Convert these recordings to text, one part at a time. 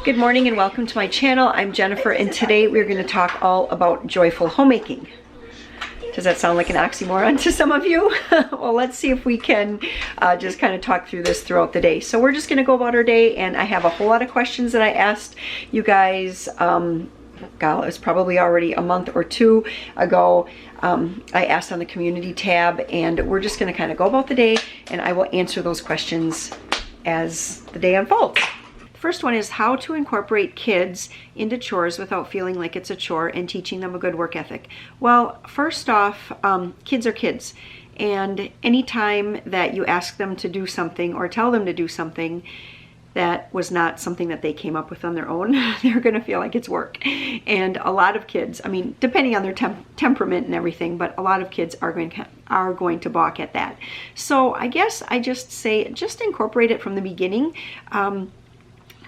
Good morning and welcome to my channel. I'm Jennifer and today we're going to talk all about joyful homemaking. Does that sound like an oxymoron to some of you? Well, let's see if we can just kind of talk through this throughout the day. So we're just going to go about our day, and I have a whole lot of questions that I asked you guys. God, it was probably already a month or two ago. I asked on the community tab, and we're just going to kind of go about the day, and I will answer those questions as the day unfolds. First one is how to incorporate kids into chores without feeling like it's a chore and teaching them a good work ethic. Well, first off, kids are kids. And anytime that you ask them to do something or tell them to do something that was not something that they came up with on their own, they're going to feel like it's work. And a lot of kids, I mean, depending on their temperament and everything, but a lot of kids are going to balk at that. So I guess I just say, just incorporate it from the beginning.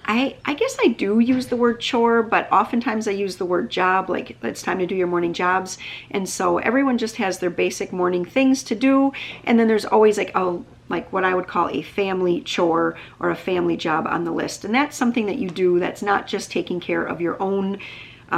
I guess I do use the word chore, but oftentimes I use the word job, like it's time to do your morning jobs. And so everyone just has their basic morning things to do. And then there's always like what I would call a family chore or a family job on the list. And that's something that you do that's not just taking care of your own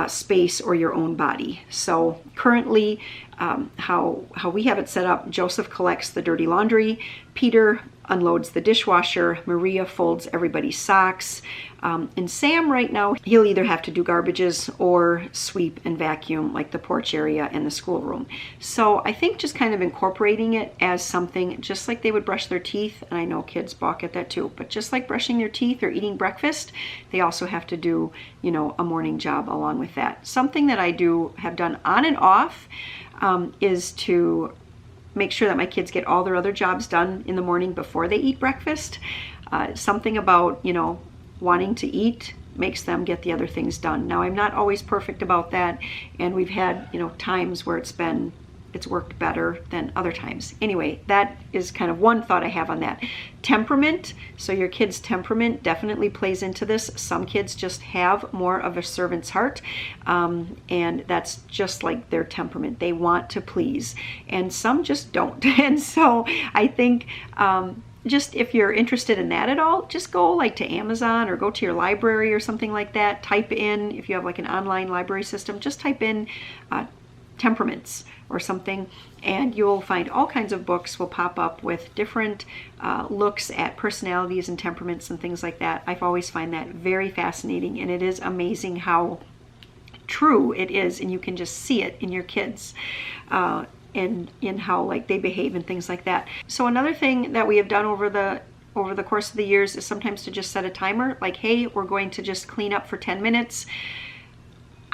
space or your own body. So currently, how we have it set up, Joseph collects the dirty laundry, Peter unloads the dishwasher, Maria folds everybody's socks, and Sam right now, he'll either have to do garbages or sweep and vacuum like the porch area and the schoolroom. So I think just kind of incorporating it as something just like they would brush their teeth, and I know kids balk at that too, but just like brushing their teeth or eating breakfast, they also have to do, you know, a morning job along with that. Something that I have done on and off is to make sure that my kids get all their other jobs done in the morning before they eat breakfast. Something about, you know, wanting to eat makes them get the other things done. Now, I'm not always perfect about that, and we've had, you know, times where it's worked better than other times. Anyway, that is kind of one thought I have on that. Temperament, so your kid's temperament definitely plays into this. Some kids just have more of a servant's heart, and that's just like their temperament. They want to please, and some just don't. And so I think just if you're interested in that at all, just go like to Amazon or go to your library or something like that. Type in, if you have like an online library system, just type in temperaments or something, and you'll find all kinds of books will pop up with different looks at personalities and temperaments and things like that. I've always find that very fascinating, and it is amazing how true it is, and you can just see it in your kids and in how like they behave and things like that. So another thing that we have done over the course of the years is sometimes to just set a timer, like, hey, we're going to just clean up for 10 minutes.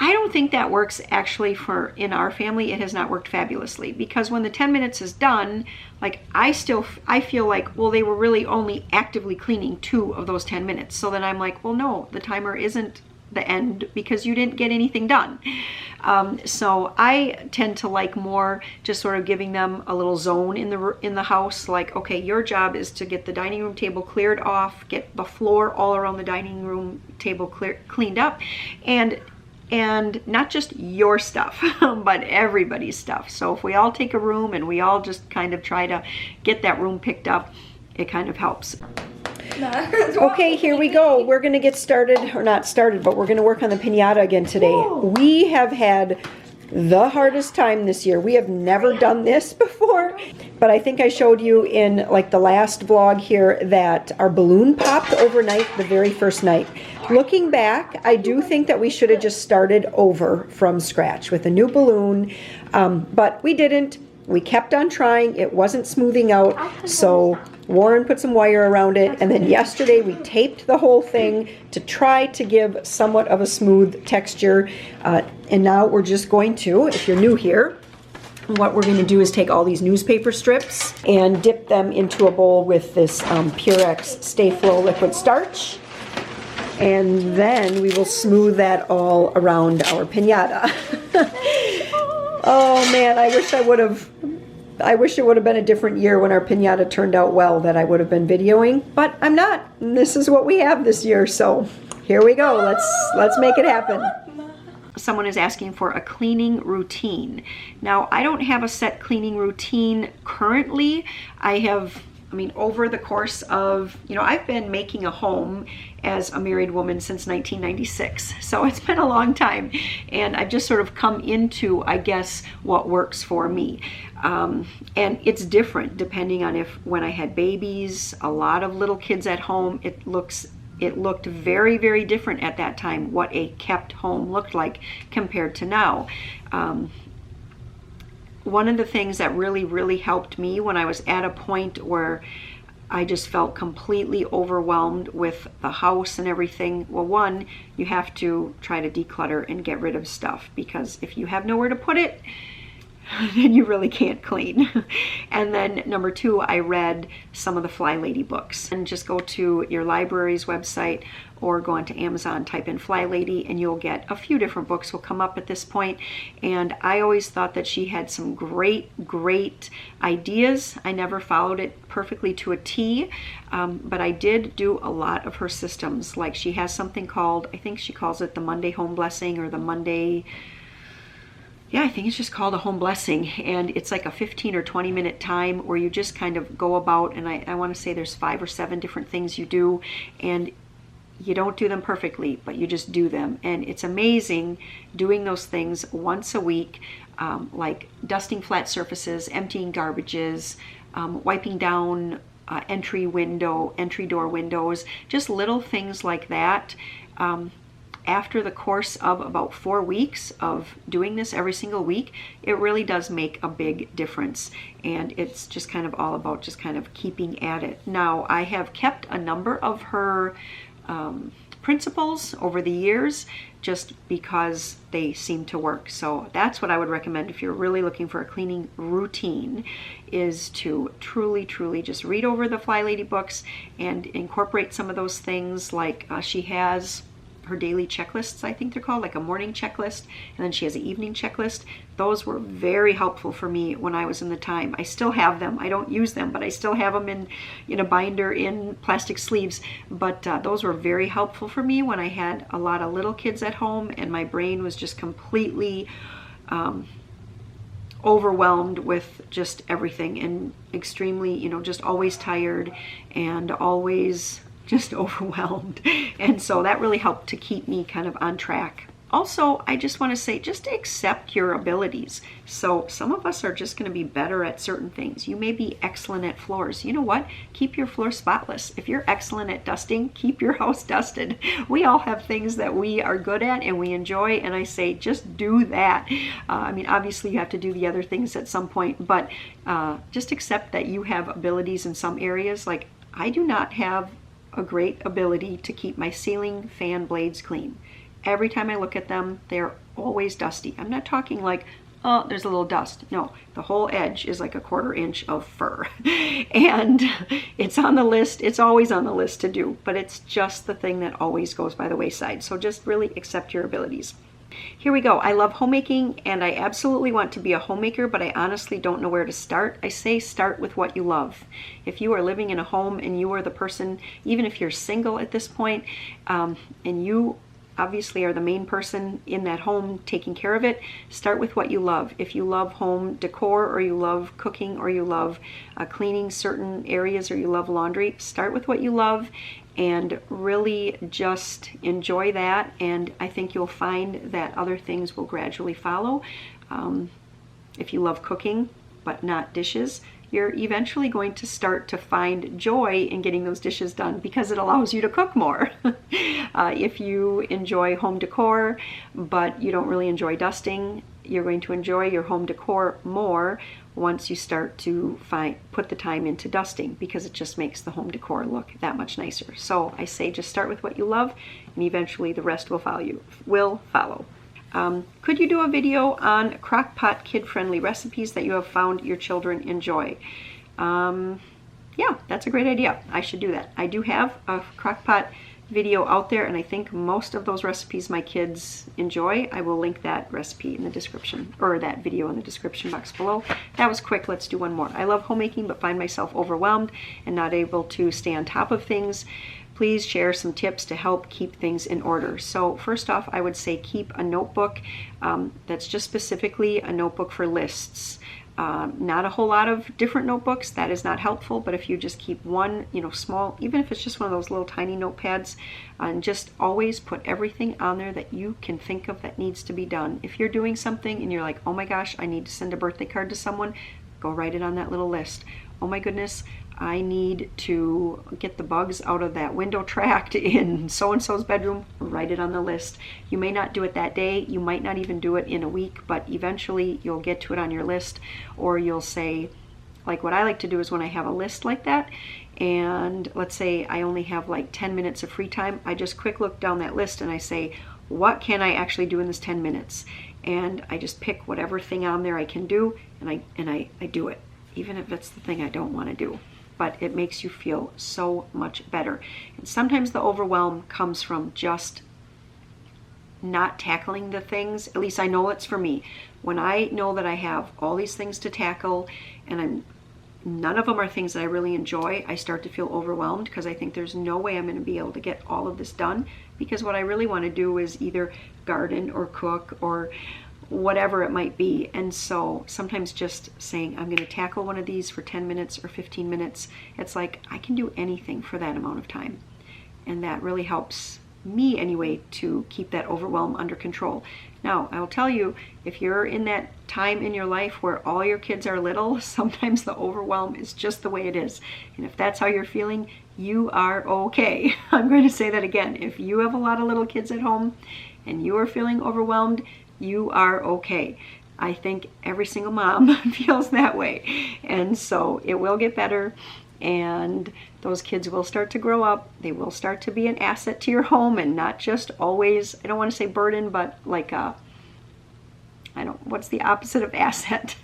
I don't think that works actually in our family. It has not worked fabulously, because when the 10 minutes is done, like I feel like, well, they were really only actively cleaning 2 of those 10 minutes. So then I'm like, well, no, the timer isn't the end because you didn't get anything done. So I tend to like more just sort of giving them a little zone in the house, like, okay, your job is to get the dining room table cleared off, get the floor all around the dining room table cleaned up, and not just your stuff, but everybody's stuff. So if we all take a room and we all just kind of try to get that room picked up, it kind of helps. Okay, here we go. We're going to get started, or not started, but we're going to work on the pinata again today. Whoa. We have had the hardest time this year. We have never done this before, but I think I showed you in like the last vlog here that our balloon popped overnight the very first night. Looking back, I do think that we should have just started over from scratch with a new balloon, but we didn't. We kept on trying. It wasn't smoothing out, so Warren put some wire around it, and then yesterday we taped the whole thing to try to give somewhat of a smooth texture, and now we're just going to, if you're new here, what we're going to do is take all these newspaper strips and dip them into a bowl with this Purex Stay Flow liquid starch, and then we will smooth that all around our pinata. Oh man, I wish it would have been a different year when our pinata turned out well, that I would have been videoing, but I'm not. And this is what we have this year, so here we go. Let's make it happen. Someone is asking for a cleaning routine. Now, I don't have a set cleaning routine currently. I have I mean, over the course of, I've been making a home as a married woman since 1996. So it's been a long time. And I've just sort of come into, I guess, what works for me. And it's different depending on when I had babies, a lot of little kids at home. It looked very, very different at that time, what a kept home looked like compared to now. One of the things that really, really helped me when I was at a point where I just felt completely overwhelmed with the house and everything. Well, one, you have to try to declutter and get rid of stuff, because if you have nowhere to put it, then you really can't clean. And then number two, I read some of the Fly Lady books. And just go to your library's website or go onto Amazon, type in Fly Lady, and you'll get a few different books will come up at this point. And I always thought that she had some great ideas. I never followed it perfectly to a T, but I did do a lot of her systems. Like, she has something called, I think she calls it the Monday Home Blessing, or the Monday, I think it's just called a home blessing, and it's like a 15 or 20 minute time where you just kind of go about, and I want to say there's 5 or 7 different things you do, and you don't do them perfectly, but you just do them. And it's amazing doing those things once a week, like dusting flat surfaces, emptying garbages, wiping down entry door windows, just little things like that. After the course of about 4 weeks of doing this every single week, it really does make a big difference. And it's just kind of all about just kind of keeping at it. Now, I have kept a number of her principles over the years just because they seem to work. So that's what I would recommend if you're really looking for a cleaning routine, is to truly just read over the Fly Lady books and incorporate some of those things. Like she has her daily checklists, I think they're called, like a morning checklist, and then she has an evening checklist. Those were very helpful for me when I was in the time. I still have them. I don't use them, but I still have them in a binder in plastic sleeves. But those were very helpful for me when I had a lot of little kids at home and my brain was just completely overwhelmed with just everything, and extremely, just always tired and always just overwhelmed. And so that really helped to keep me kind of on track. Also, I just want to say, just accept your abilities. So some of us are just going to be better at certain things. You may be excellent at floors. You know what? Keep your floor spotless. If you're excellent at dusting, keep your house dusted. We all have things that we are good at and we enjoy, and I say just do that. I mean, obviously you have to do the other things at some point, but just accept that you have abilities in some areas. Like, I do not have a great ability to keep my ceiling fan blades clean. Every time I look at them, they're always dusty. I'm not talking like, oh, there's a little dust. No, the whole edge is like a 1/4 inch of fur. And it's on the list. It's always on the list to do, but it's just the thing that always goes by the wayside. So just really accept your abilities. Here we go. I love homemaking and I absolutely want to be a homemaker, but I honestly don't know where to start. I say start with what you love. If you are living in a home and you are the person, even if you're single at this point, and you obviously are the main person in that home taking care of it, start with what you love. If you love home decor, or you love cooking, or you love cleaning certain areas, or you love laundry, start with what you love and really just enjoy that. And I think you'll find that other things will gradually follow. If you love cooking but not dishes, you're eventually going to start to find joy in getting those dishes done because it allows you to cook more. If you enjoy home decor but you don't really enjoy dusting, you're going to enjoy your home decor more once you start to put the time into dusting, because it just makes the home decor look that much nicer. So I say just start with what you love and eventually the rest will follow. Could you do a video on crock-pot kid-friendly recipes that you have found your children enjoy? Yeah, that's a great idea. I should do that. I do have a crock-pot video out there, and I think most of those recipes my kids enjoy. I will link that recipe in the description, or that video in the description box below. That was quick. Let's do one more. I love homemaking but find myself overwhelmed and not able to stay on top of things. Please share some tips to help keep things in order. So first off, I would say keep a notebook that's just specifically a notebook for lists. Not a whole lot of different notebooks, that is not helpful, but if you just keep one, small, even if it's just one of those little tiny notepads, and just always put everything on there that you can think of that needs to be done. If you're doing something and you're like, oh my gosh, I need to send a birthday card to someone, go write it on that little list. Oh my goodness, I need to get the bugs out of that window tract in so-and-so's bedroom, write it on the list. You may not do it that day, you might not even do it in a week, but eventually you'll get to it on your list, or you'll say, like what I like to do is when I have a list like that, and let's say I only have like 10 minutes of free time, I just quick look down that list and I say, what can I actually do in this 10 minutes? And I just pick whatever thing on there I can do, and I do it, even if it's the thing I don't want to do. But it makes you feel so much better. And sometimes the overwhelm comes from just not tackling the things. At least I know it's for me. When I know that I have all these things to tackle and none of them are things that I really enjoy, I start to feel overwhelmed because I think there's no way I'm going to be able to get all of this done, because what I really want to do is either garden or cook or whatever it might be. And so sometimes just saying I'm going to tackle one of these for 10 minutes or 15 minutes, it's like I can do anything for that amount of time. And that really helps me anyway to keep that overwhelm under control. Now, I will tell you, if you're in that time in your life where all your kids are little, sometimes the overwhelm is just the way it is. And if that's how you're feeling, you are okay. I'm going to say that again. If you have a lot of little kids at home and you are feeling overwhelmed, you are okay. I think every single mom feels that way. And so it will get better, and those kids will start to grow up. They will start to be an asset to your home and not just always, I don't want to say burden, but like what's the opposite of asset?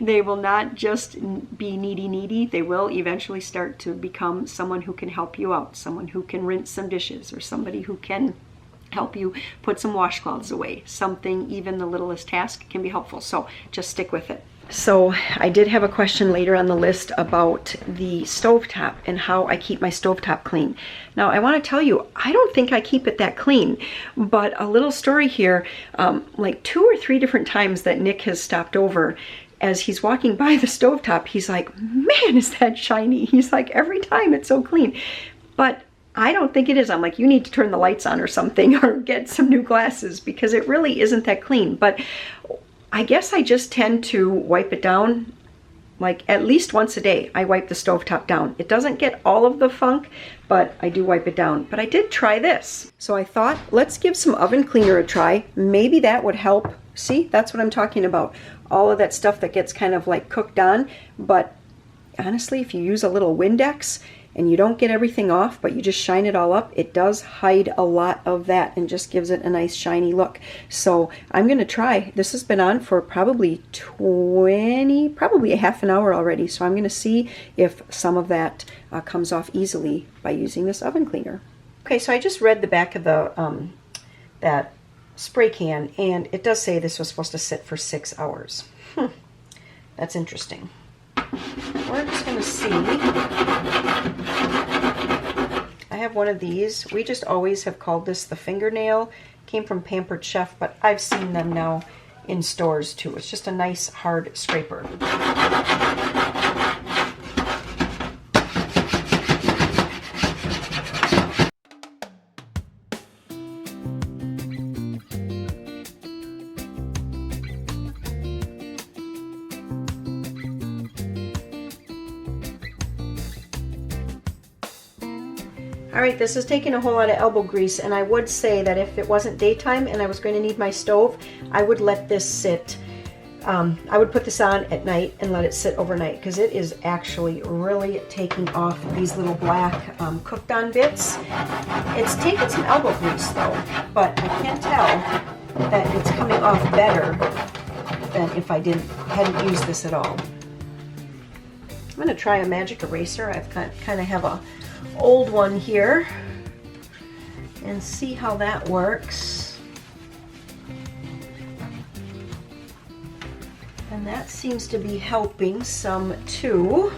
They will not just be needy. They will eventually start to become someone who can help you out, someone who can rinse some dishes, or somebody who can help you put some washcloths away. Something, even the littlest task, can be helpful. So just stick with it. So I did have a question later on the list about the stovetop and how I keep my stovetop clean. Now I want to tell you, I don't think I keep it that clean, but a little story here, like 2 or 3 different times that Nick has stopped over, as he's walking by the stovetop, he's like, man, is that shiny? He's like, every time it's so clean. But I don't think it is. I'm like, you need to turn the lights on or something, or get some new glasses, because it really isn't that clean. But I guess I just tend to wipe it down like at least once a day. I wipe the stovetop down. It doesn't get all of the funk, but I do wipe it down. But I did try this. So I thought, let's give some oven cleaner a try. Maybe that would help. See, that's what I'm talking about. All of that stuff that gets kind of like cooked on. But honestly, if you use a little Windex and you don't get everything off, but you just shine it all up, it does hide a lot of that and just gives it a nice shiny look. So I'm gonna try. This has been on for probably probably a half an hour already. So I'm gonna see if some of that comes off easily by using this oven cleaner. Okay, so I just read the back of the that spray can, and it does say this was supposed to sit for 6 hours. That's interesting. We're just going to see. I have one of these. We just always have called this the fingernail. Came from Pampered Chef, but I've seen them now in stores too. It's just a nice hard scraper. All right, this is taking a whole lot of elbow grease, and I would say that if it wasn't daytime and I was going to need my stove, I would let this sit. I would put this on at night and let it sit overnight, because it is actually really taking off these little black cooked on bits. It's taking some elbow grease though, but I can tell that it's coming off better than if I hadn't used this at all. I'm going to try a magic eraser. I've kind of have a old one here, and see how that works. And that seems to be helping some too.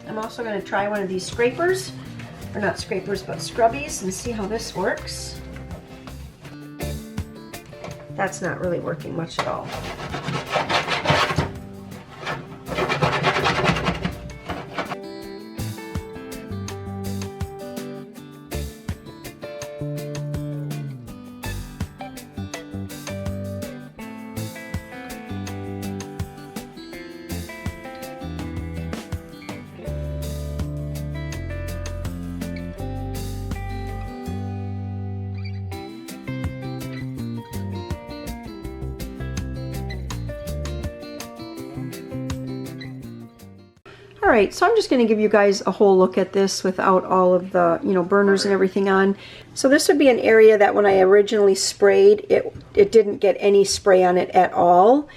I'm also going to try one of these scrapers, or not scrapers, but scrubbies, and see how this works. That's not really working much at all. All right, so I'm just going to give you guys a whole look at this without all of the, burners and everything on. So this would be an area that when I originally sprayed, it didn't get any spray on it at all.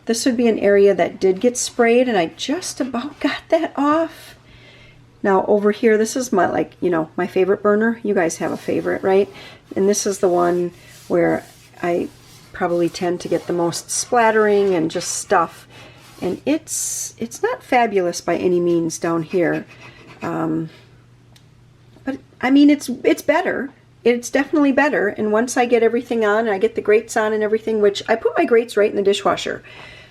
This would be an area that did get sprayed, and I just about got that off. Now over here, this is my, my favorite burner. You guys have a favorite, right? And this is the one where I probably tend to get the most splattering and just stuff. And it's not fabulous by any means down here, but I mean it's better. It's definitely better. And once I get everything on, and I get the grates on and everything, which I put my grates right in the dishwasher.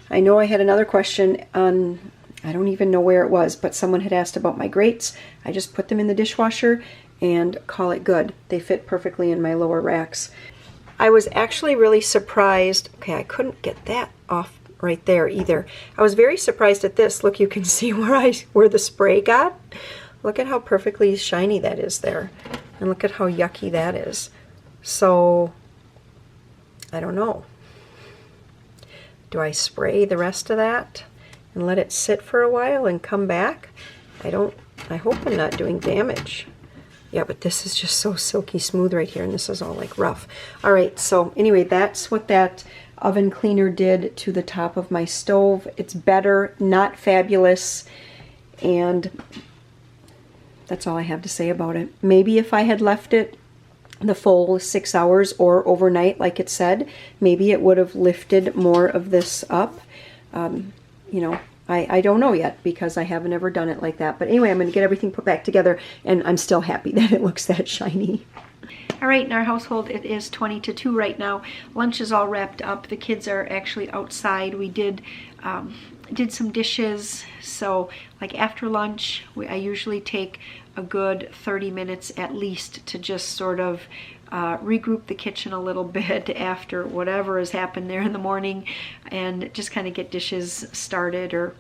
I know I had another question on, I don't even know where it was, but someone had asked about my grates. I just put them in the dishwasher and call it good. They fit perfectly in my lower racks. I was actually really surprised. Okay, I couldn't get that off right there either. I was very surprised at this. Look, you can see where the spray got. Look at how perfectly shiny that is there. And look at how yucky that is. So, I don't know. Do I spray the rest of that and let it sit for a while and come back? I hope I'm not doing damage. Yeah, but this is just so silky smooth right here, and this is all like rough. All right, so anyway, that's what that oven cleaner did to the top of my stove. It's better, not fabulous, and that's all I have to say about it. Maybe if I had left it the full 6 hours or overnight like it said, maybe it would have lifted more of this up. I don't know yet because I haven't ever done it like that. But anyway, I'm going to get everything put back together, and I'm still happy that it looks that shiny. All right, in our household, it is 20 to 2 right now. Lunch is all wrapped up. The kids are actually outside. We did some dishes. So like after lunch, I usually take a good 30 minutes at least to just sort of regroup the kitchen a little bit after whatever has happened there in the morning, and just kind of get dishes started. Or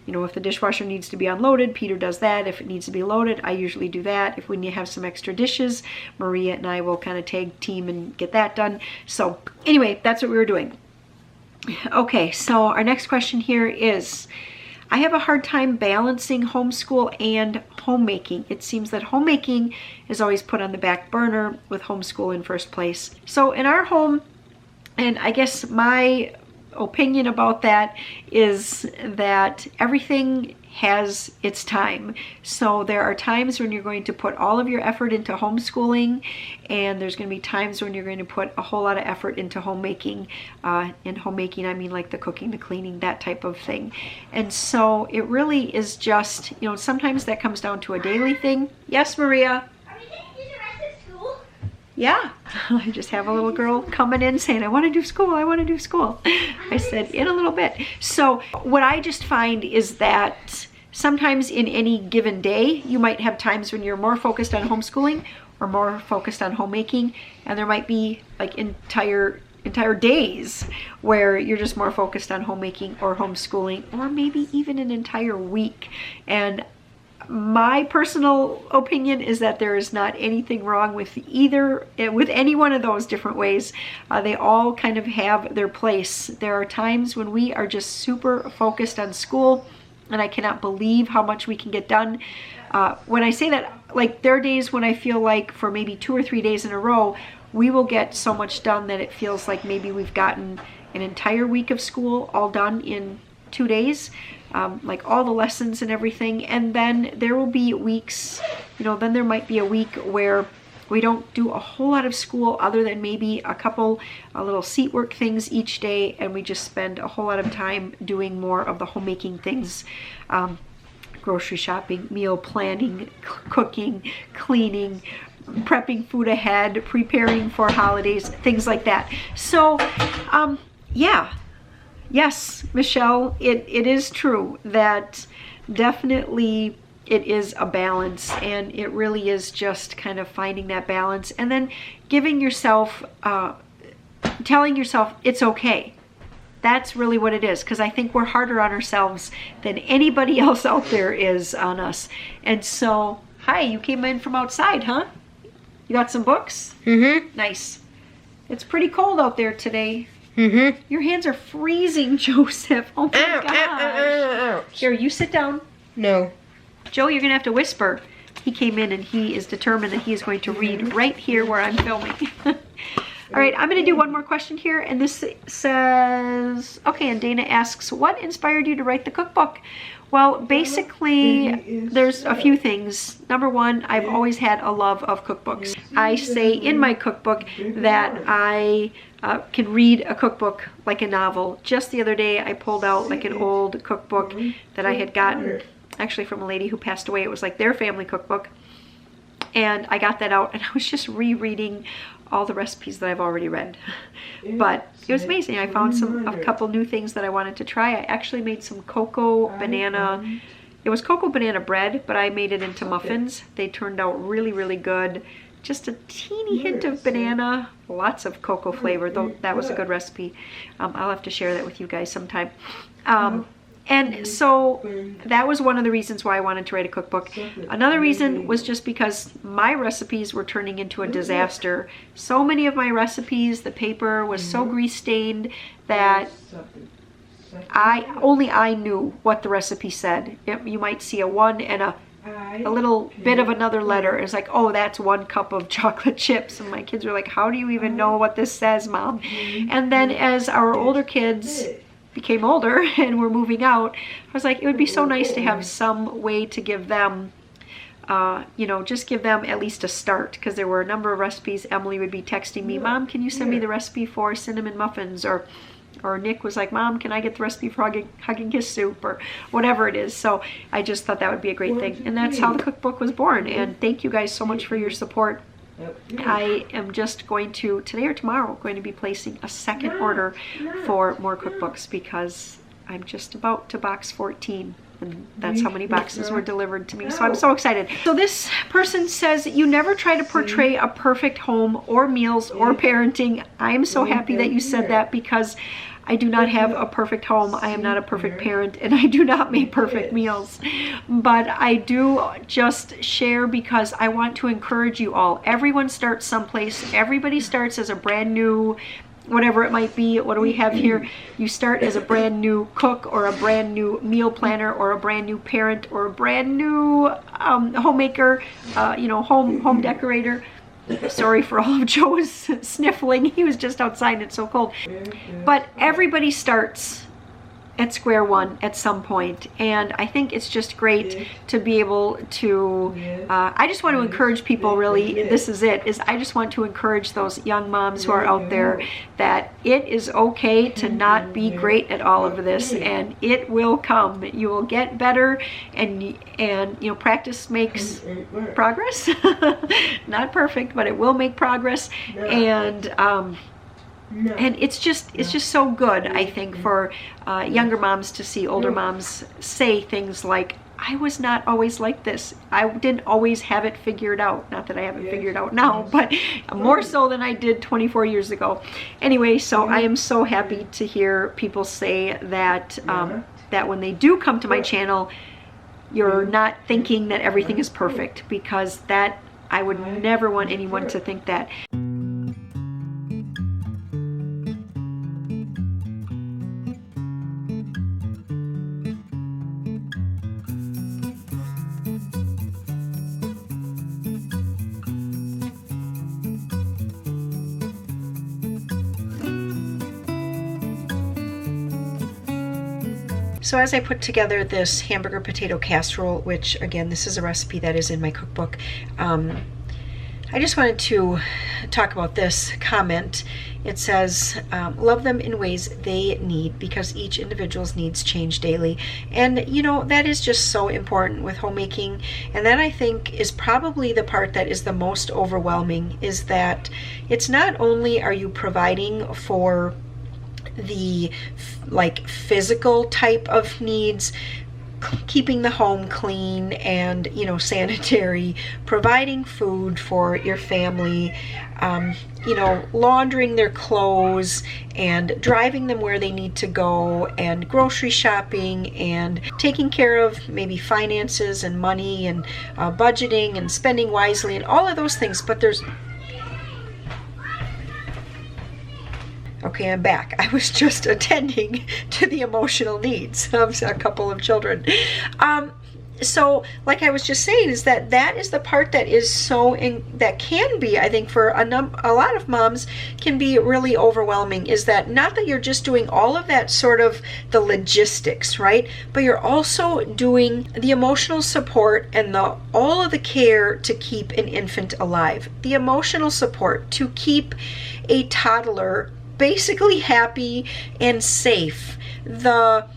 if the dishwasher needs to be unloaded, Peter does that. If it needs to be loaded, I usually do that. If we need to have some extra dishes, Maria and I will kind of tag team and get that done. So anyway, that's what we were doing. Okay, so our next question here is, I have a hard time balancing homeschool and homemaking. It seems that homemaking is always put on the back burner with homeschool in first place. So in our home, and I guess my opinion about that is that everything has its time. So there are times when you're going to put all of your effort into homeschooling, and there's going to be times when you're going to put a whole lot of effort into homemaking. In homemaking, I mean like the cooking, the cleaning, that type of thing. And so it really is just, sometimes that comes down to a daily thing. Yes, Maria? Are we going to do the rest of school? Yeah, I just have a little girl coming in saying, I want to do school, I want to do school. I said, in a little bit. So what I just find is that sometimes in any given day, you might have times when you're more focused on homeschooling or more focused on homemaking, and there might be like entire days where you're just more focused on homemaking or homeschooling, or maybe even an entire week. And my personal opinion is that there is not anything wrong with any one of those different ways. They all kind of have their place. There are times when we are just super focused on school, and I cannot believe how much we can get done. When I say that, like, there are days when I feel like for maybe 2 or 3 days in a row, we will get so much done that it feels like maybe we've gotten an entire week of school all done in 2 days. Like all the lessons and everything. And then there will be weeks, then there might be a week where we don't do a whole lot of school other than maybe a couple little seat work things each day, and we just spend a whole lot of time doing more of the homemaking things. Grocery shopping, meal planning, cooking, cleaning, prepping food ahead, preparing for holidays, things like that. So, yeah. Yes, Michelle, it is true that definitely it is a balance, and it really is just kind of finding that balance and then giving yourself, telling yourself it's okay. That's really what it is, because I think we're harder on ourselves than anybody else out there is on us. And so, hi, you came in from outside, huh? You got some books? Mm-hmm. Nice. It's pretty cold out there today. Mm-hmm. Your hands are freezing, Joseph. Oh my Ow, gosh. ow, ow, ow. Here, you sit down. No. Joe, you're going to have to whisper. He came in and he is determined that he is going to read right here where I'm filming. All right, I'm going to do one more question here. And this says, okay, and Dana asks, what inspired you to write the cookbook? Well, basically, there's a few things. Number one, I've always had a love of cookbooks. I say in my cookbook that I can read a cookbook like a novel. Just the other day, I pulled out like an old cookbook that I had gotten, actually from a lady who passed away. It was like their family cookbook. And I got that out, and I was just rereading all the recipes that I've already read. But it was amazing. I found a couple new things that I wanted to try. I actually made some cocoa banana. It was cocoa banana bread, but I made it into muffins. They turned out really, really good. Just a teeny hint of banana, lots of cocoa flavor, though that was a good recipe. I'll have to share that with you guys sometime. And so that was one of the reasons why I wanted to write a cookbook. Another reason was just because my recipes were turning into a disaster. So many of my recipes, the paper was so grease stained that only I knew what the recipe said. You might see a 1 and a little bit of another letter. It's like, oh, that's 1 cup of chocolate chips. And my kids were like, how do you even know what this says, Mom? And then as our older kids became older and were moving out, I was like, it would be so nice to have some way to give them, just give them at least a start, because there were a number of recipes. Emily would be texting me, Mom, can you send me the recipe for cinnamon muffins? Or Nick was like, Mom, can I get the recipe for hugging kiss soup, or whatever it is. So I just thought that would be a great thing. And that's how the cookbook was born. And thank you guys so much for your support. I am just going to, today or tomorrow, going to be placing a second order for more cookbooks, because I'm just about to box 14. And that's how many boxes were delivered to me. So I'm so excited. So this person says, you never try to portray a perfect home or meals or parenting. I am so happy that you said that, because I do not have a perfect home. I am not a perfect parent, and I do not make perfect meals. But I do just share because I want to encourage you all. Everyone starts someplace. Everybody starts as a brand new, whatever it might be. What do we have here? You start as a brand new cook, or a brand new meal planner, or a brand new parent, or a brand new homemaker, home decorator. Sorry for all of Joe's sniffling. He was just outside and it's so cold. But everybody starts at square one at some point, and I think it's just great to be able to I just want to encourage people, really, this is it, is I just want to encourage those young moms who are out there that it is okay to not be great at all of this, and it will come. You will get better, and practice makes progress. Not perfect, but it will make progress. And it's just so good, I think, for younger moms to see older moms say things like, I was not always like this. I didn't always have it figured out. Not that I have it figured out now, but more so than I did 24 years ago. Anyway, so I am so happy to hear people say that, that when they do come to my channel, you're not thinking that everything is perfect, because that, I would never want anyone to think that. So as I put together this hamburger potato casserole, which again, this is a recipe that is in my cookbook, I just wanted to talk about this comment. It says, love them in ways they need because each individual's needs change daily. And you know, that is just so important with homemaking. And that I think is probably the part that is the most overwhelming, is that it's not only are you providing for the like physical type of needs, keeping the home clean and, you know, sanitary, providing food for your family, you know, laundering their clothes and driving them where they need to go, and grocery shopping and taking care of maybe finances and money and budgeting and spending wisely and all of those things. But there's okay, I'm back. I was just attending to the emotional needs of a couple of children. So like I was just saying, is that is the part that is that can be, I think, for a lot of moms, can be really overwhelming. Is that not that you're just doing all of that sort of the logistics, right? But you're also doing the emotional support and all of the care to keep an infant alive, the emotional support to keep a toddler basically happy and safe, the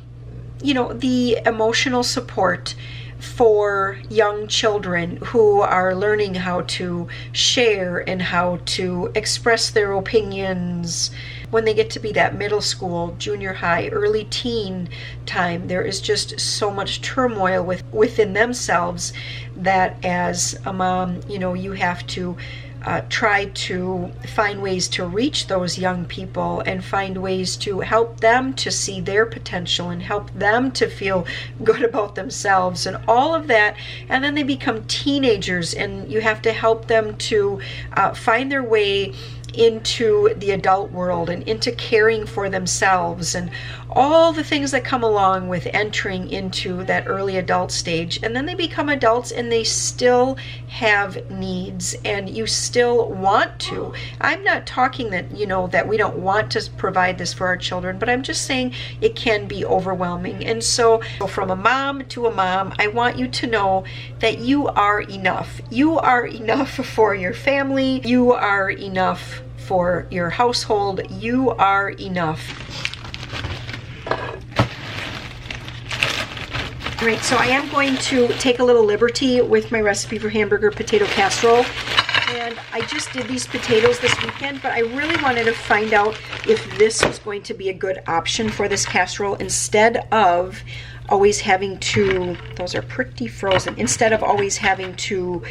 emotional support for young children who are learning how to share and how to express their opinions. When they get to be that middle school, junior high, early teen time, there is just so much turmoil within themselves that as a mom, you know, you have to try to find ways to reach those young people and find ways to help them to see their potential and help them to feel good about themselves and all of that. And then they become teenagers and you have to help them to find their way into the adult world and into caring for themselves and all the things that come along with entering into that early adult stage. And then they become adults and they still have needs and you still want to. I'm not talking that, you know, that we don't want to provide this for our children, but I'm just saying it can be overwhelming. And so from a mom to a mom, I want you to know that you are enough. You are enough for your family. You are enough for your household. You are enough. All right, so I am going to take a little liberty with my recipe for hamburger potato casserole. And I just did these potatoes this weekend, but I really wanted to find out if this was going to be a good option for this casserole instead of always having to, those are pretty frozen, instead of always having to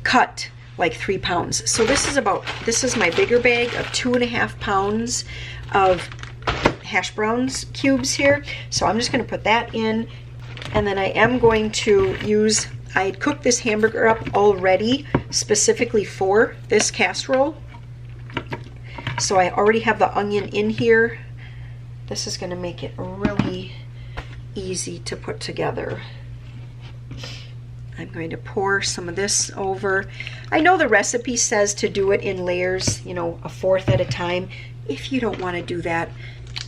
cut like 3 pounds. So this is my bigger bag of 2.5 pounds of hash browns cubes here. So I'm just going to put that in, and then I am going to use, I had cooked this hamburger up already specifically for this casserole. So I already have the onion in here. This is going to make it really easy to put together. I'm going to pour some of this over. I know the recipe says to do it in layers, you know, a fourth at a time. If you don't want to do that,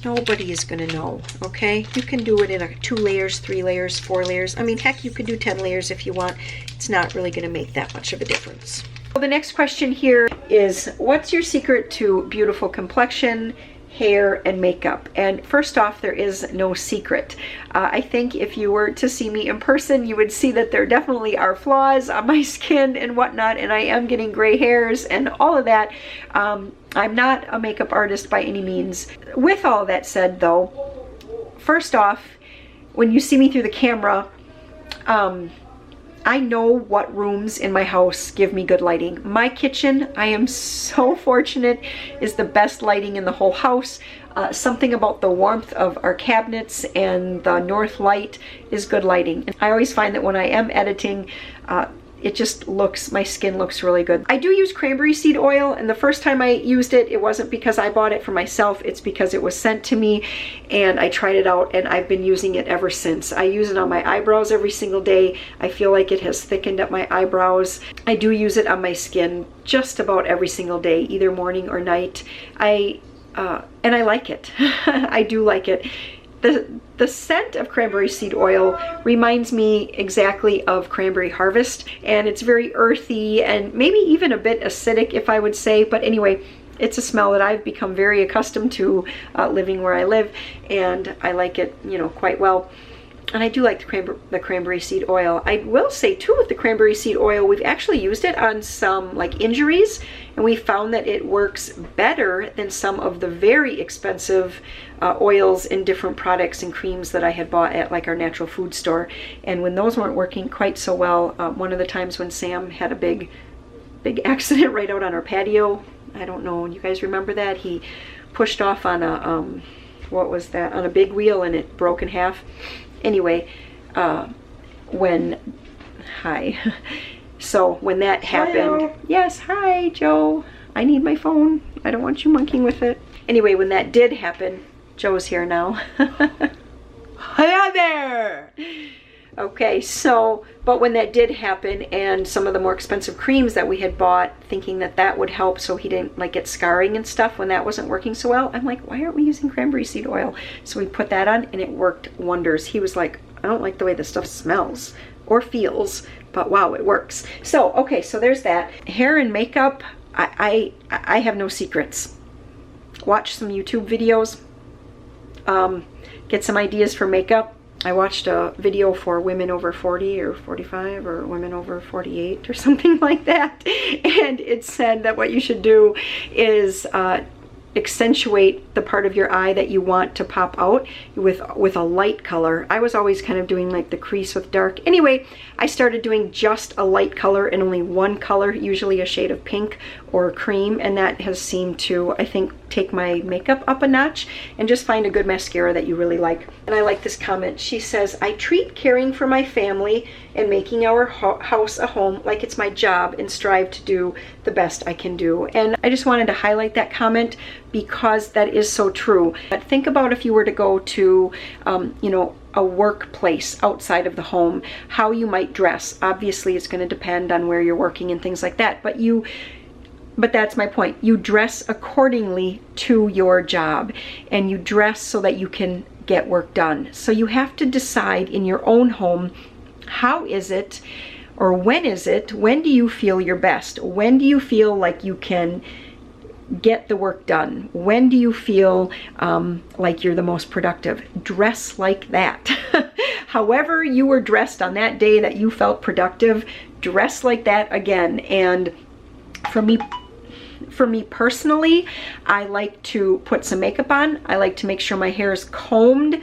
nobody is going to know, okay? You can do it in 2 layers, 3 layers, 4 layers. I mean, heck, you could do 10 layers if you want. It's not really going to make that much of a difference. Well, the next question here is, what's your secret to beautiful complexion, hair, and makeup? And first off, there is no secret. I think if you were to see me in person, you would see that there definitely are flaws on my skin and whatnot, and I am getting gray hairs and all of that. I'm not a makeup artist by any means. With all that said though, first off, when you see me through the camera, I know what rooms in my house give me good lighting. My kitchen, I am so fortunate, is the best lighting in the whole house. Something about the warmth of our cabinets and the north light is good lighting. And I always find that when I am editing, it just looks, my skin looks really good. I do use cranberry seed oil, and the first time I used it, it wasn't because I bought it for myself, it's because it was sent to me and I tried it out and I've been using it ever since. I use it on my eyebrows every single day. I feel like it has thickened up my eyebrows. I do use it on my skin just about every single day, either morning or night. And I like it. I do like it. the scent of cranberry seed oil reminds me exactly of cranberry harvest, and it's very earthy and maybe even a bit acidic, if I would say. But anyway, it's a smell that I've become very accustomed to living where I live, and I like it, you know, quite well. And I do like the cranberry seed oil. I will say too, with the cranberry seed oil, we've actually used it on some like injuries, and we found that it works better than some of the very expensive oils and different products and creams that I had bought at like our natural food store. And when those weren't working quite so well, one of the times when Sam had a big accident right out on our patio, I don't know, you guys remember that? He pushed off on a, what was that? On a big wheel, and it broke in half. Anyway, hi. So when that happened, hello. Yes, hi, Joe. I need my phone. I don't want you monkeying with it. Anyway, when that did happen, Joe's here now. Hello there. Okay, so, but when that did happen, and some of the more expensive creams that we had bought, thinking that that would help so he didn't like get scarring and stuff, when that wasn't working so well, I'm like, why aren't we using cranberry seed oil? So we put that on, and it worked wonders. He was like, I don't like the way this stuff smells or feels, but wow, it works. So, okay, so there's that. Hair and makeup, I have no secrets. Watch some YouTube videos, get some ideas for makeup. I watched a video for women over 40 or 45 or women over 48 or something like that, and it said that what you should do is accentuate the part of your eye that you want to pop out with a light color. I was always kind of doing like the crease with dark. Anyway, I started doing just a light color and only one color, usually a shade of pink or cream, and that has seemed to, I think, take my makeup up a notch. And just find a good mascara that you really like. And I like this comment. She says, I treat caring for my family and making our house a home like it's my job, and strive to do the best I can do. And I just wanted to highlight that comment because that is so true. But think about if you were to go to, you know, a workplace outside of the home, how you might dress. Obviously, it's going to depend on where you're working and things like that. But that's my point. You dress accordingly to your job, and you dress so that you can get work done. So you have to decide in your own home, how is it, or when is it, when do you feel your best? When do you feel like you can get the work done? When do you feel like you're the most productive? Dress like that. However you were dressed on that day that you felt productive, dress like that again. And for me personally, I like to put some makeup on. I like to make sure my hair is combed.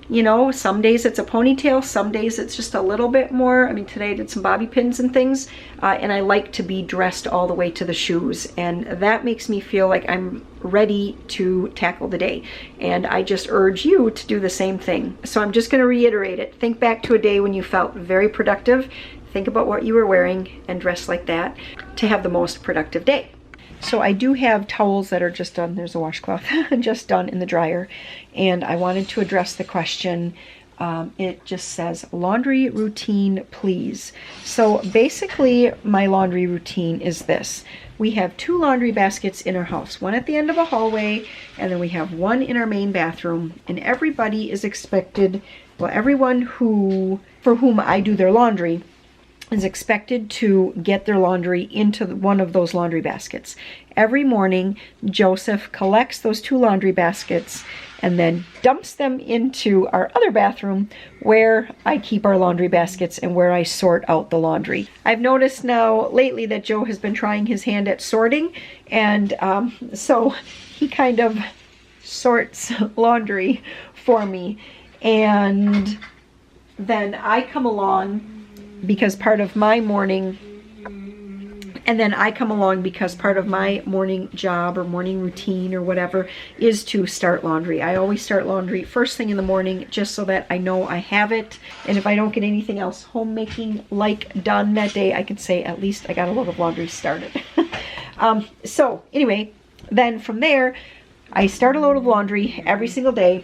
You know, some days it's a ponytail, some days it's just a little bit more. I mean, today I did some bobby pins and things, and I like to be dressed all the way to the shoes, and that makes me feel like I'm ready to tackle the day. And I just urge you to do the same thing. So I'm just going to reiterate it. Think back to a day when you felt very productive. Think about what you were wearing and dress like that to have the most productive day. So I do have towels that are just done, there's a washcloth, just done in the dryer. And I wanted to address the question, it just says, laundry routine, please. So basically my laundry routine is this. We have 2 laundry baskets in our house, one at the end of a hallway, and then we have one in our main bathroom. And everybody is expected, well, everyone for whom I do their laundry is expected to get their laundry into one of those laundry baskets. Every morning, Joseph collects those 2 laundry baskets and then dumps them into our other bathroom where I keep our laundry baskets and where I sort out the laundry. I've noticed now lately that Joe has been trying his hand at sorting, and so he kind of sorts laundry for me. And then I come along because part of my morning, part of my morning job or morning routine or whatever is to start laundry. I always start laundry first thing in the morning just so that I know I have it. And if I don't get anything else homemaking like done that day, I can say at least I got a load of laundry started. So anyway, then from there, I start a load of laundry every single day.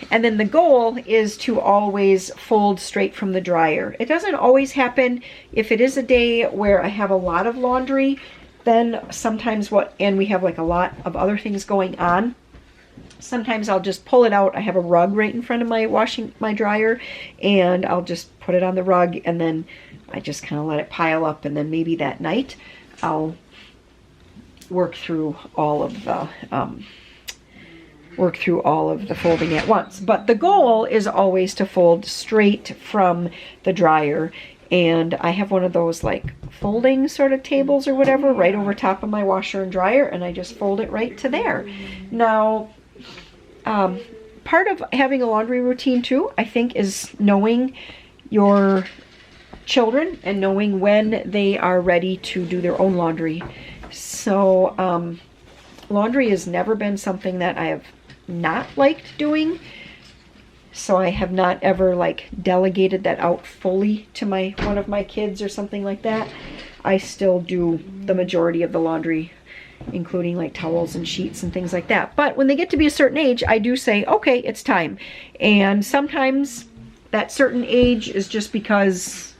And then the goal is to always fold straight from the dryer. It doesn't always happen. If it is a day where I have a lot of laundry, then sometimes and we have like a lot of other things going on, Sometimes I'll just pull it out. I have a rug right in front of my dryer, and I'll just put it on the rug, and then I just kind of let it pile up, and then maybe that night I'll work through all of the folding at once. But the goal is always to fold straight from the dryer. And I have one of those like folding sort of tables or whatever right over top of my washer and dryer, and I just fold it right to there. Now, part of having a laundry routine too, I think, is knowing your children and knowing when they are ready to do their own laundry. So laundry has never been something that I have not liked doing. So I have not ever like delegated that out fully to one of my kids or something like that. I still do the majority of the laundry, including like towels and sheets and things like that. But when they get to be a certain age, I do say, okay, it's time. And sometimes that certain age is just because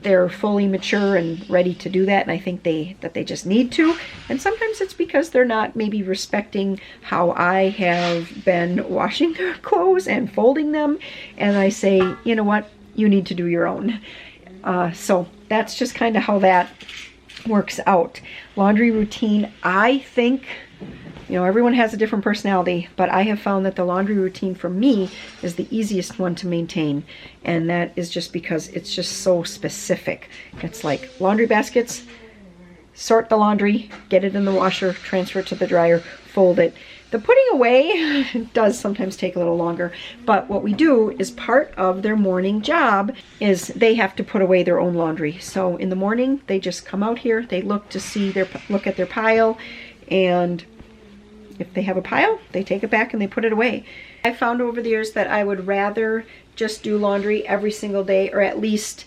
they're fully mature and ready to do that, and I think that they just need to. And sometimes it's because they're not maybe respecting how I have been washing their clothes and folding them, and I say, you know what, you need to do your own. So that's just kind of how that works out. Laundry routine, I think, you know, everyone has a different personality, but I have found that the laundry routine for me is the easiest one to maintain. And that is just because it's just so specific. It's like laundry baskets, sort the laundry, get it in the washer, transfer it to the dryer, fold it. The putting away does sometimes take a little longer, but what we do is part of their morning job is they have to put away their own laundry. So in the morning, they just come out here, they look at their pile, and if they have a pile, they take it back and they put it away. I found over the years that I would rather just do laundry every single day, or at least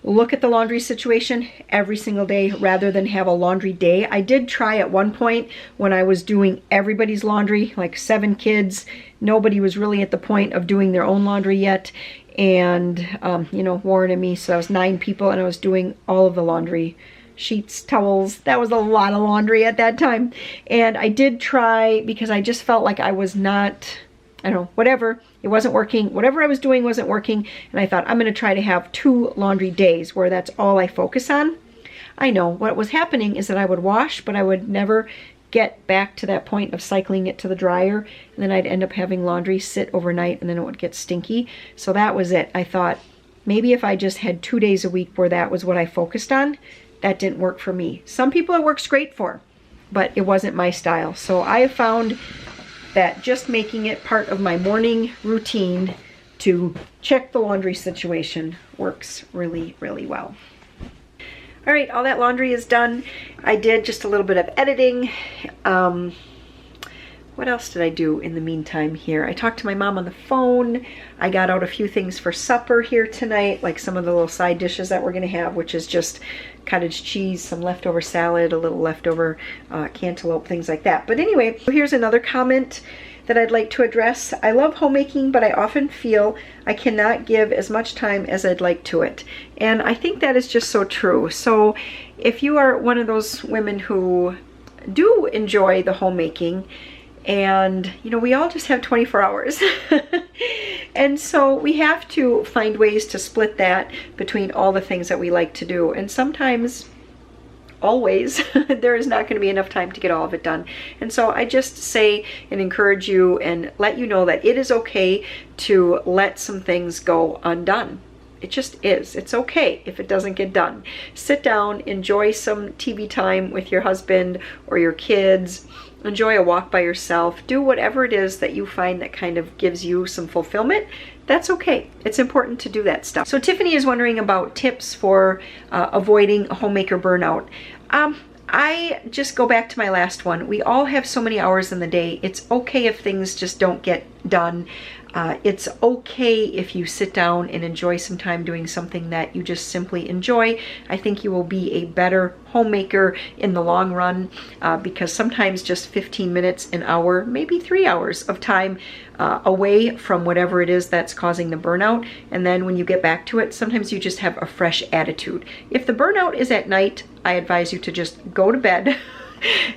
look at the laundry situation every single day rather than have a laundry day. I did try at one point when I was doing everybody's laundry, like 7 kids. Nobody was really at the point of doing their own laundry yet. And, you know, Warren and me, so I was 9 people, and I was doing all of the laundry. Sheets, towels, that was a lot of laundry at that time. And I did try because I just felt like I was not, I don't know, whatever, it wasn't working. Whatever I was doing wasn't working. And I thought, I'm going to try to have 2 laundry days where that's all I focus on. I know what was happening is that I would wash, but I would never get back to that point of cycling it to the dryer. And then I'd end up having laundry sit overnight, and then it would get stinky. So that was it. I thought maybe if I just had 2 days a week where that was what I focused on, that didn't work for me. Some people it works great for, but it wasn't my style. So I have found that just making it part of my morning routine to check the laundry situation works really, really well. All right, all that laundry is done. I did just a little bit of editing. What else did I do in the meantime here? I talked to my mom on the phone. I got out a few things for supper here tonight, like some of the little side dishes that we're gonna have, which is just cottage cheese, some leftover salad, a little leftover cantaloupe, things like that. But anyway, here's another comment that I'd like to address. I love homemaking, but I often feel I cannot give as much time as I'd like to it. And I think that is just so true. So if you are one of those women who do enjoy the homemaking, and you know, we all just have 24 hours. And so we have to find ways to split that between all the things that we like to do. And sometimes, always, there is not going to be enough time to get all of it done. And so I just say and encourage you and let you know that it is okay to let some things go undone. It just is. It's okay if it doesn't get done. Sit down, enjoy some TV time with your husband or your kids. Enjoy a walk by yourself. Do whatever it is that you find that kind of gives you some fulfillment. That's okay. It's important to do that stuff. So Tiffany is wondering about tips for avoiding homemaker burnout. I just go back to my last one. We all have so many hours in the day. It's okay if things just don't get done. It's okay if you sit down and enjoy some time doing something that you just simply enjoy. I think you will be a better homemaker in the long run because sometimes just 15 minutes, an hour, maybe 3 hours of time away from whatever it is that's causing the burnout. And then when you get back to it, sometimes you just have a fresh attitude. If the burnout is at night, I advise you to just go to bed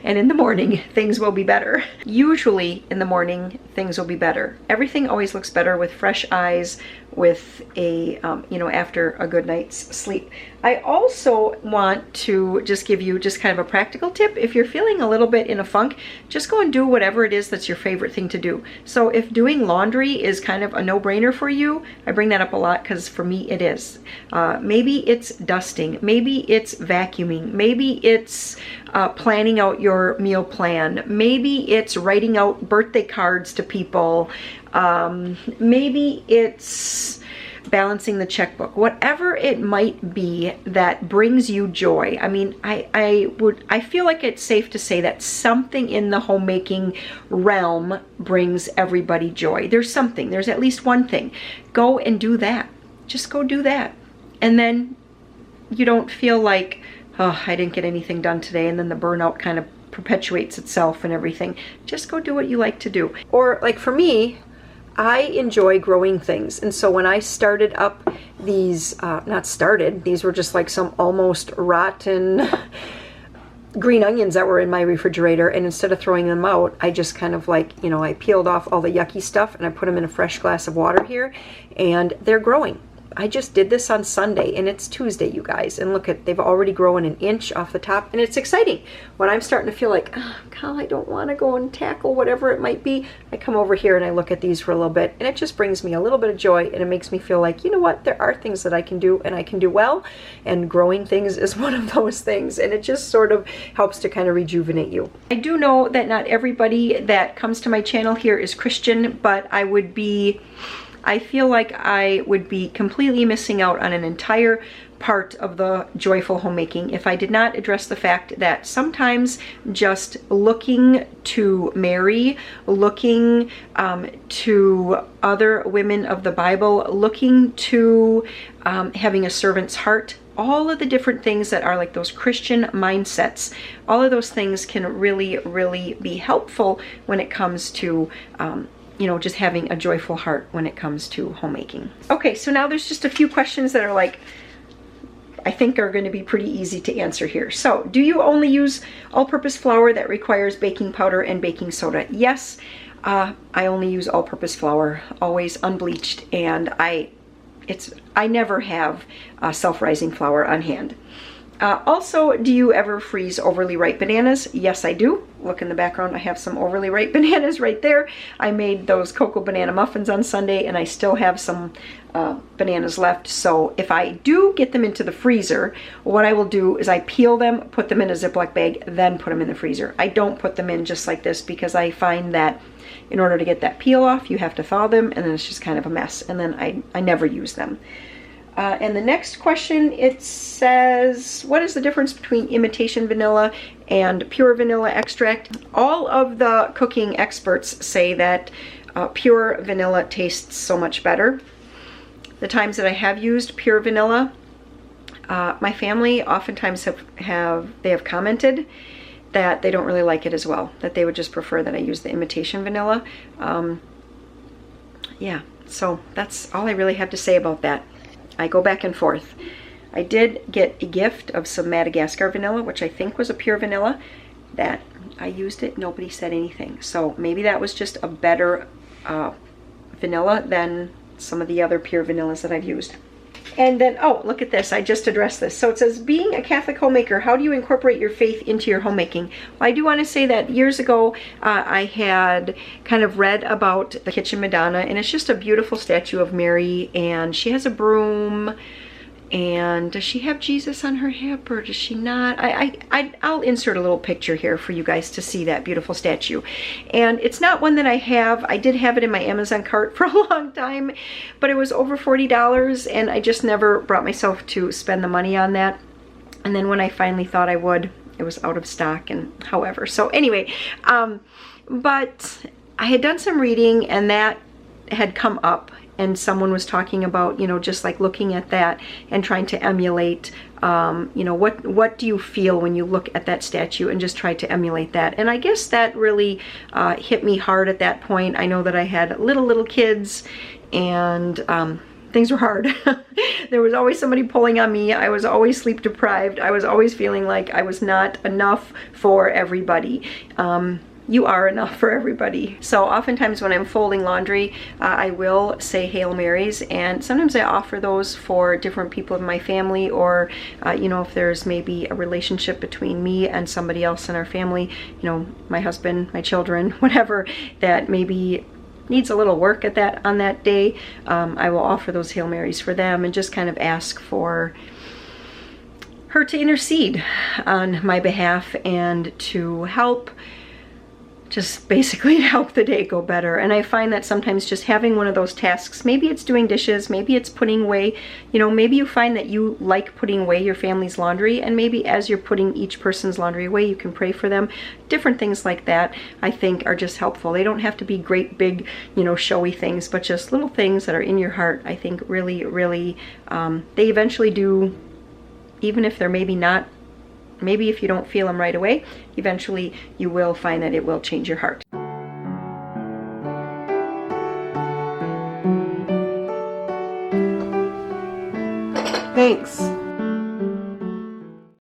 And in the morning, things will be better. Usually in the morning, things will be better. Everything always looks better with fresh eyes, with a, after a good night's sleep. I also want to just give you just kind of a practical tip. If you're feeling a little bit in a funk, just go and do whatever it is that's your favorite thing to do. So if doing laundry is kind of a no-brainer for you, I bring that up a lot because for me it is. Maybe it's dusting, maybe it's vacuuming, maybe it's planning out your meal plan, maybe it's writing out birthday cards to people, maybe it's balancing the checkbook. Whatever it might be that brings you joy. I mean, I feel like it's safe to say that something in the homemaking realm brings everybody joy. There's something, there's at least one thing. Go and do that. Just go do that. And then you don't feel like, oh, I didn't get anything done today, and then the burnout kind of perpetuates itself and everything. Just go do what you like to do. Or like for me, I enjoy growing things, and so when I started up these, these were just like some almost rotten green onions that were in my refrigerator, and instead of throwing them out, I just kind of like, I peeled off all the yucky stuff and I put them in a fresh glass of water here, and they're growing. I just did this on Sunday, and it's Tuesday, you guys, and look at, they've already grown an inch off the top, and it's exciting. When I'm starting to feel like, oh, God, I don't want to go and tackle whatever it might be, I come over here and I look at these for a little bit, and it just brings me a little bit of joy, and it makes me feel like, you know what, there are things that I can do, and I can do well, and growing things is one of those things, and it just sort of helps to kind of rejuvenate you. I do know that not everybody that comes to my channel here is Christian, but I feel like I would be completely missing out on an entire part of the joyful homemaking if I did not address the fact that sometimes just looking to Mary, looking to other women of the Bible, looking to having a servant's heart, all of the different things that are like those Christian mindsets, all of those things can really, really be helpful when it comes to just having a joyful heart when it comes to homemaking. Okay, so now there's just a few questions that are like, I think are going to be pretty easy to answer here. So, do you only use all-purpose flour that requires baking powder and baking soda? Yes, I only use all-purpose flour, always unbleached, and I never have self-rising flour on hand. Also, do you ever freeze overly ripe bananas? Yes, I do. Look in the background, I have some overly ripe bananas right there. I made those cocoa banana muffins on Sunday, and I still have some bananas left. So if I do get them into the freezer, what I will do is I peel them, put them in a Ziploc bag, then put them in the freezer. I don't put them in just like this because I find that in order to get that peel off, you have to thaw them, and then it's just kind of a mess, and then I never use them. And the next question, it says, what is the difference between imitation vanilla and pure vanilla extract? All of the cooking experts say that pure vanilla tastes so much better. The times that I have used pure vanilla, my family oftentimes have commented that they don't really like it as well, that they would just prefer that I use the imitation vanilla. Yeah, so that's all I really have to say about that. I go back and forth. I did get a gift of some Madagascar vanilla, which I think was a pure vanilla. That I used it, nobody said anything. So maybe that was just a better vanilla than some of the other pure vanillas that I've used. And then, oh, look at this, I just addressed this. So it says, being a Catholic homemaker, how do you incorporate your faith into your homemaking? Well, I do want to say that years ago, I had kind of read about the Kitchen Madonna, and it's just a beautiful statue of Mary, and she has a broom, and does she have Jesus on her hip, or does she not? I'll insert a little picture here for you guys to see that beautiful statue. And it's not one that I have. I did have it in my Amazon cart for a long time, but it was over $40, and I just never brought myself to spend the money on that. And then when I finally thought I would, it was out of stock, and however. So anyway, but I had done some reading, and that had come up, and someone was talking about, just like looking at that and trying to emulate, what do you feel when you look at that statue, and just try to emulate that. And I guess that really hit me hard at that point. I know that I had little kids, and things were hard. There was always somebody pulling on me. I was always sleep deprived. I was always feeling like I was not enough for everybody. You are enough for everybody. So oftentimes when I'm folding laundry, I will say Hail Marys, and sometimes I offer those for different people in my family, or you know, if there's maybe a relationship between me and somebody else in our family, you know, my husband, my children, whatever, that maybe needs a little work at that on that day, I will offer those Hail Marys for them and just kind of ask for her to intercede on my behalf and to help, just basically help the day go better. And I find that sometimes just having one of those tasks, maybe it's doing dishes, maybe it's putting away, you know, maybe you find that you like putting away your family's laundry, and maybe as you're putting each person's laundry away, you can pray for them. Different things like that, I think, are just helpful. They don't have to be great big, you know, showy things, but just little things that are in your heart, I think really, really, they eventually do, even if they're maybe not, maybe if you don't feel them right away, eventually you will find that it will change your heart. Thanks.